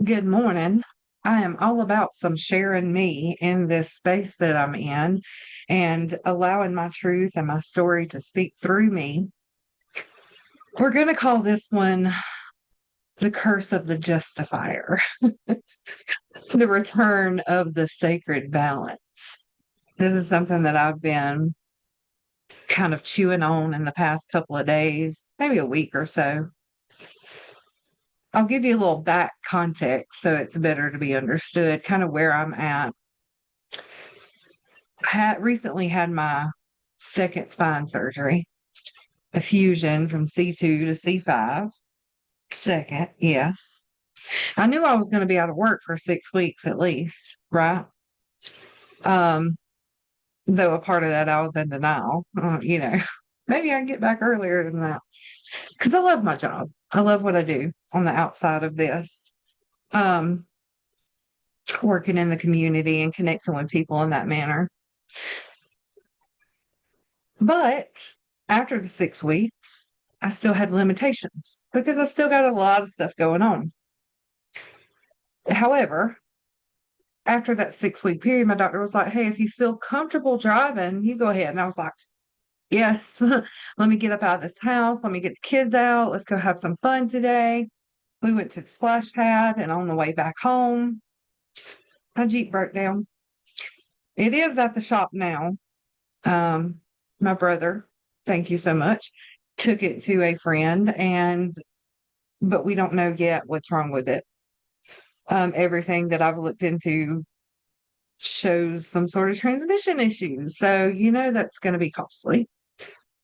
Good morning. I am all about some sharing me in this space that I'm in and allowing my truth and my story to speak through me. We're going to call this one the curse of the justifier, the return of the sacred balance. This is something that I've been kind of chewing on in the past couple of days, maybe a week or so. I'll give you a little back context so it's better to be understood, kind of where I'm at. Recently had my second spine surgery, a fusion from C2 to C5. Second, yes. I knew I was going to be out of work for 6 weeks at least, right? Um, though a part of that I was in denial. Maybe I can get back earlier than that because I love my job. I love what I do on the outside of this. Um, Working in the community and connecting with people in that manner. But after the 6 weeks, I still had limitations because I still got a lot of stuff going on. However, after that 6 week period, my doctor was like, hey, if you feel comfortable driving, you go ahead. And I was like, yes, let me get up out of this house. Let me get the kids out. Let's go have some fun today. We went to the splash pad, and on the way back home, my Jeep broke down. It is at the shop now. My brother, thank you so much, took it to a friend, but we don't know yet what's wrong with it. Everything that I've looked into shows some sort of transmission issues. So, that's going to be costly.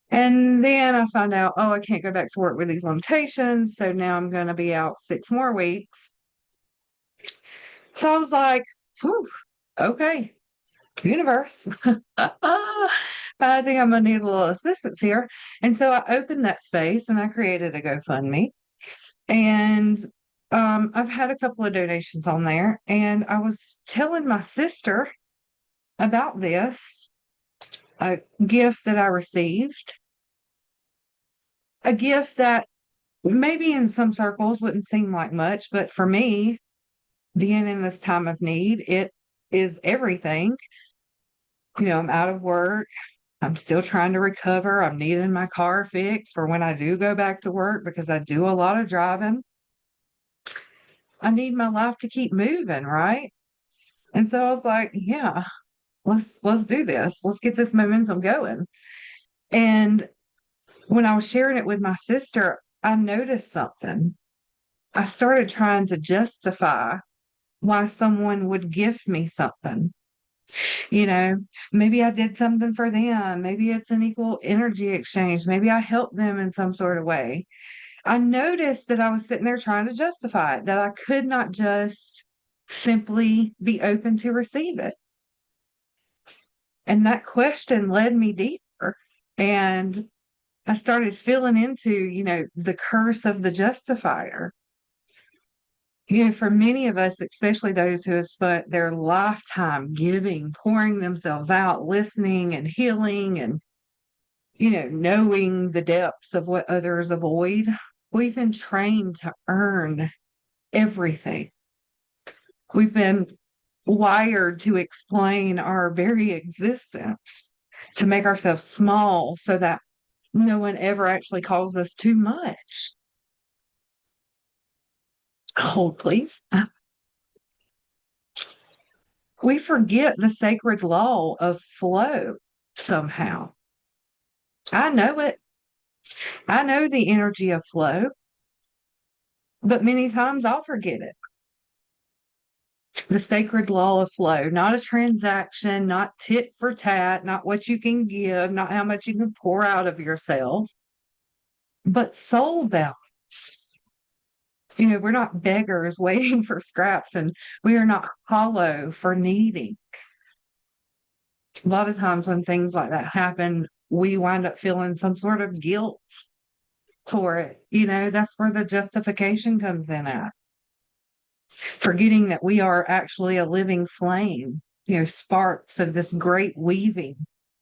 And then I found out, oh, I can't go back to work with these limitations. So now I'm going to be out 6 more weeks. So I was like, whew, okay, universe. I think I'm going to need a little assistance here. And so I opened that space and I created a GoFundMe. And I've had a couple of donations on there. And I was telling my sister about this, a gift that I received, a gift that maybe in some circles wouldn't seem like much, but for me, being in this time of need, it is everything. I'm out of work. I'm still trying to recover. I'm needing my car fixed for when I do go back to work because I do a lot of driving. I need my life to keep moving, right? And so I was like, yeah, let's do this. Let's get this momentum going. And when I was sharing it with my sister, I noticed something. I started trying to justify why someone would gift me something. You know, maybe I did something for them. Maybe it's an equal energy exchange. Maybe I helped them in some sort of way. I noticed that I was sitting there trying to justify it, that I could not just simply be open to receive it. And that question led me deeper. And I started feeling into, the curse of the justifier. For many of us, especially those who have spent their lifetime giving, pouring themselves out, listening and healing and, knowing the depths of what others avoid, we've been trained to earn everything. We've been wired to explain our very existence, to make ourselves small so that no one ever actually calls us too much. Hold, please. We forget the sacred law of flow somehow. I know it. I know the energy of flow, but many times I'll forget it. The sacred law of flow, not a transaction, not tit for tat, not what you can give, not how much you can pour out of yourself, but soul balance. We're not beggars waiting for scraps, and we are not hollow for needing. A lot of times when things like that happen, we wind up feeling some sort of guilt for it. That's where the justification comes in at. Forgetting that we are actually a living flame, sparks of this great weaving.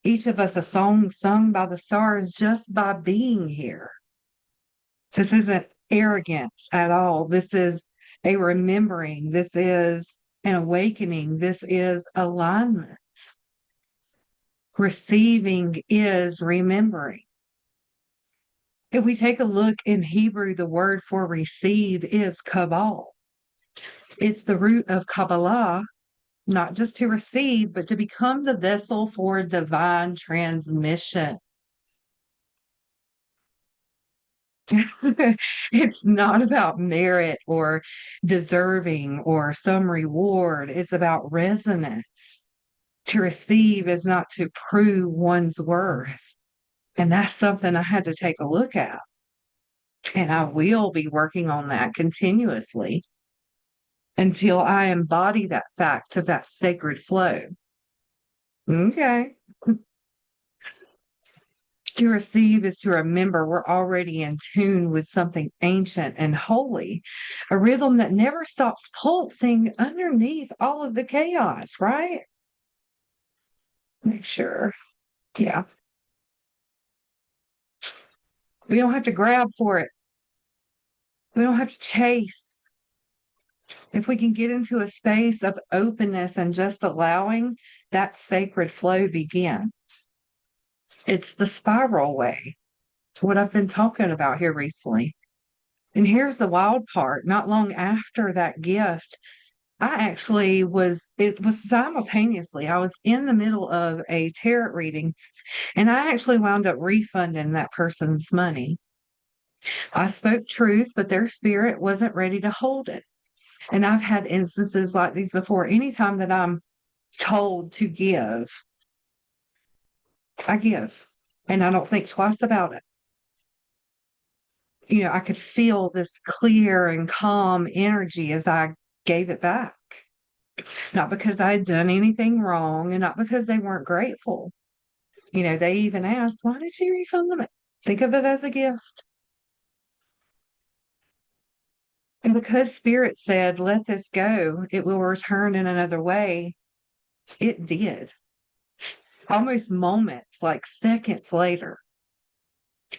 Each of us a song sung by the stars just by being here. This isn't arrogance at all. This is a remembering. This is an awakening. This is alignment. Receiving is remembering. If we take a look in Hebrew, the word for receive is kabal. It's the root of Kabbalah, not just to receive, but to become the vessel for divine transmission. It's not about merit or deserving or some reward. It's about resonance. To receive is not to prove one's worth. And that's something I had to take a look at. And I will be working on that continuously until I embody that fact of that sacred flow. Okay. To receive is to remember we're already in tune with something ancient and holy, a rhythm that never stops pulsing underneath all of the chaos, right? Make sure. Yeah. We don't have to grab for it. We don't have to chase. If we can get into a space of openness and just allowing, that sacred flow begins. It's the spiral way. It's what I've been talking about here recently. And here's the wild part. Not long after that gift, it was simultaneously, I was in the middle of a tarot reading and I actually wound up refunding that person's money. I spoke truth, but their spirit wasn't ready to hold it. And I've had instances like these before. Anytime that I'm told to give, I give. And I don't think twice about it. I could feel this clear and calm energy as I gave it back. Not because I had done anything wrong and not because they weren't grateful. They even asked, why did you refund them? Think of it as a gift. And because Spirit said, let this go, it will return in another way, it did. Almost moments, like seconds later.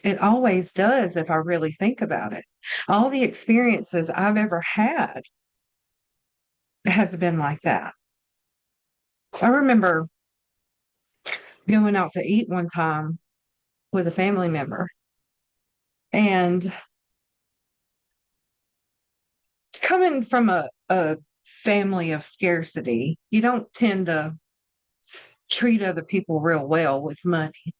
It always does if I really think about it. All the experiences I've ever had has been like that. I remember going out to eat one time with a family member and coming from a family of scarcity, you don't tend to treat other people real well with money.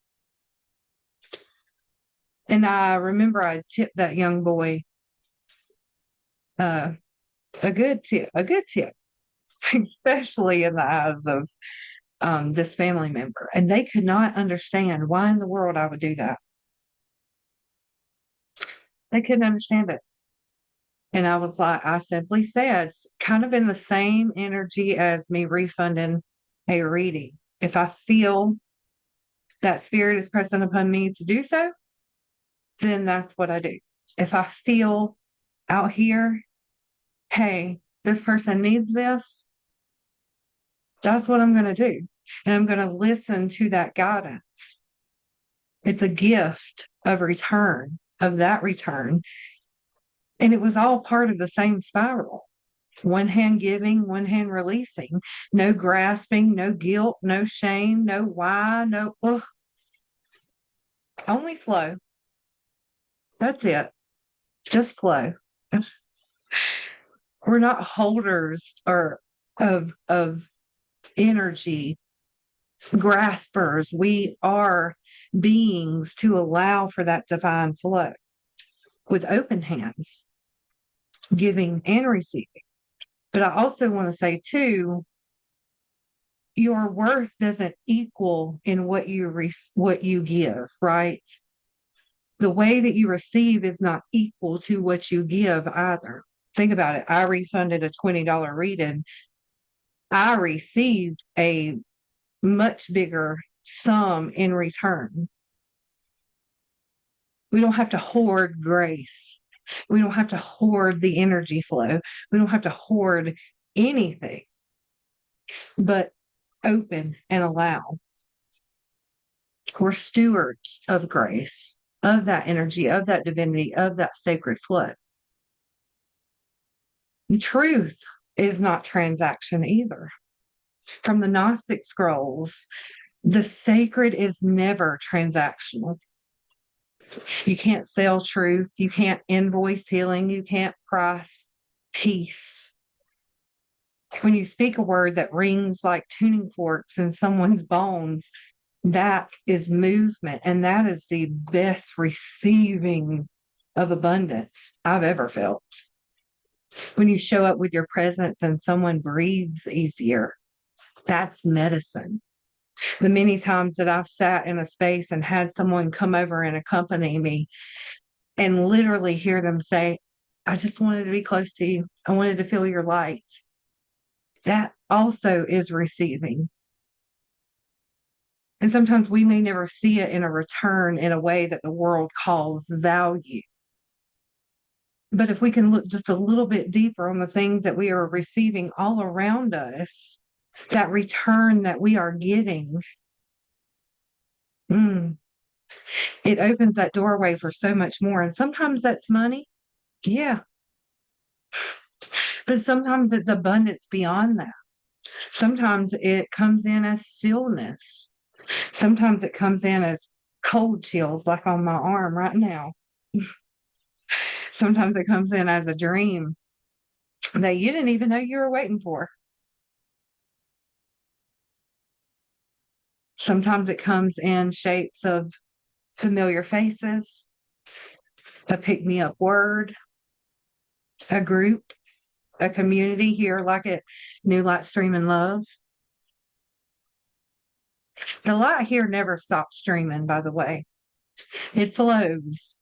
And I remember I tipped that young boy uh, a good tip, especially in the eyes of this family member. And they could not understand why in the world I would do that. They couldn't understand it. And I simply said, it's kind of in the same energy as me refunding a reading. If I feel that spirit is pressing upon me to do so, then that's what I do. If I feel out here, hey, this person needs this, that's what I'm going to do. And I'm going to listen to that guidance. It's a gift of return, of that return. And it was all part of the same spiral. One hand giving, one hand releasing. No grasping, no guilt, no shame, no why, no, ugh. Only flow. That's it. Just flow. We're not holders of energy, graspers. We are beings to allow for that divine flow with open hands, giving and receiving. But I also want to say too, your worth doesn't equal in what you give, right? The way that you receive is not equal to what you give either. Think about it. I refunded a $20 reading. I received a much bigger sum in return. We don't have to hoard grace. We don't have to hoard the energy flow. We don't have to hoard anything, but open and allow. We're stewards of grace, of that energy, of that divinity, of that sacred flow. Truth is not transaction either. From the Gnostic scrolls, the sacred is never transactional. You can't sell truth. You can't invoice healing. You can't price peace. When you speak a word that rings like tuning forks in someone's bones, that is movement. And that is the best receiving of abundance I've ever felt. When you show up with your presence and someone breathes easier, that's medicine. The many times that I've sat in a space and had someone come over and accompany me and literally hear them say, I just wanted to be close to you. I wanted to feel your light. That also is receiving. And sometimes we may never see it in a return in a way that the world calls value. But if we can look just a little bit deeper on the things that we are receiving all around us, that return that we are getting, it opens that doorway for so much more. And sometimes that's money. Yeah. But sometimes it's abundance beyond that. Sometimes it comes in as stillness. Sometimes it comes in as cold chills, like on my arm right now. Sometimes it comes in as a dream that you didn't even know you were waiting for. Sometimes it comes in shapes of familiar faces, a pick me up word, a group, a community here, like at New Light Streaming Love. The light here never stops streaming, by the way. It flows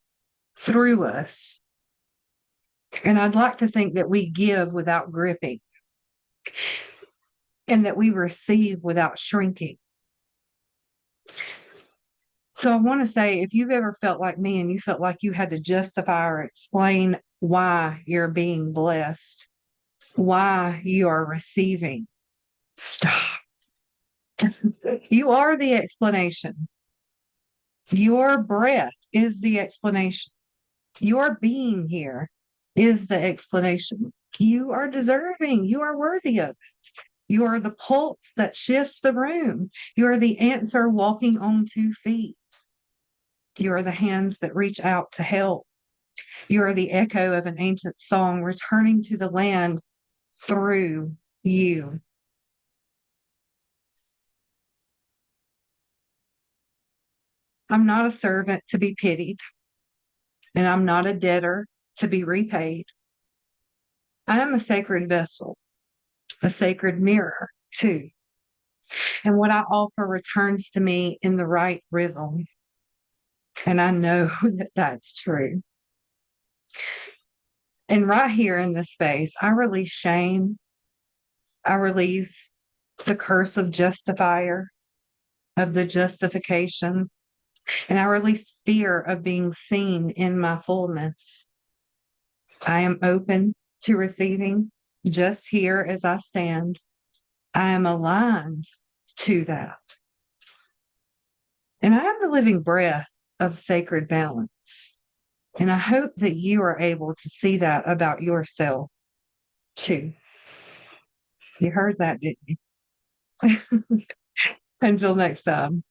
through us. And I'd like to think that we give without gripping and that we receive without shrinking. So I want to say, if you've ever felt like me and you felt like you had to justify or explain why you're being blessed, why you are receiving, stop. You are the explanation. Your breath is the explanation. Your being here is the explanation. You are deserving. You are worthy of it. You are the pulse that shifts the room. You are the answer walking on 2 feet. You are the hands that reach out to help. You are the echo of an ancient song returning to the land through you. I'm not a servant to be pitied, and I'm not a debtor to be repaid. I am a sacred vessel, a sacred mirror, too. And what I offer returns to me in the right rhythm. And I know that that's true. And right here in this space, I release shame. I release the curse of justifier, of the justification. And I release fear of being seen in my fullness. I am open to receiving just here as I stand. I am aligned to that. And I am the living breath of sacred balance. And I hope that you are able to see that about yourself too. You heard that, didn't you? Until next time.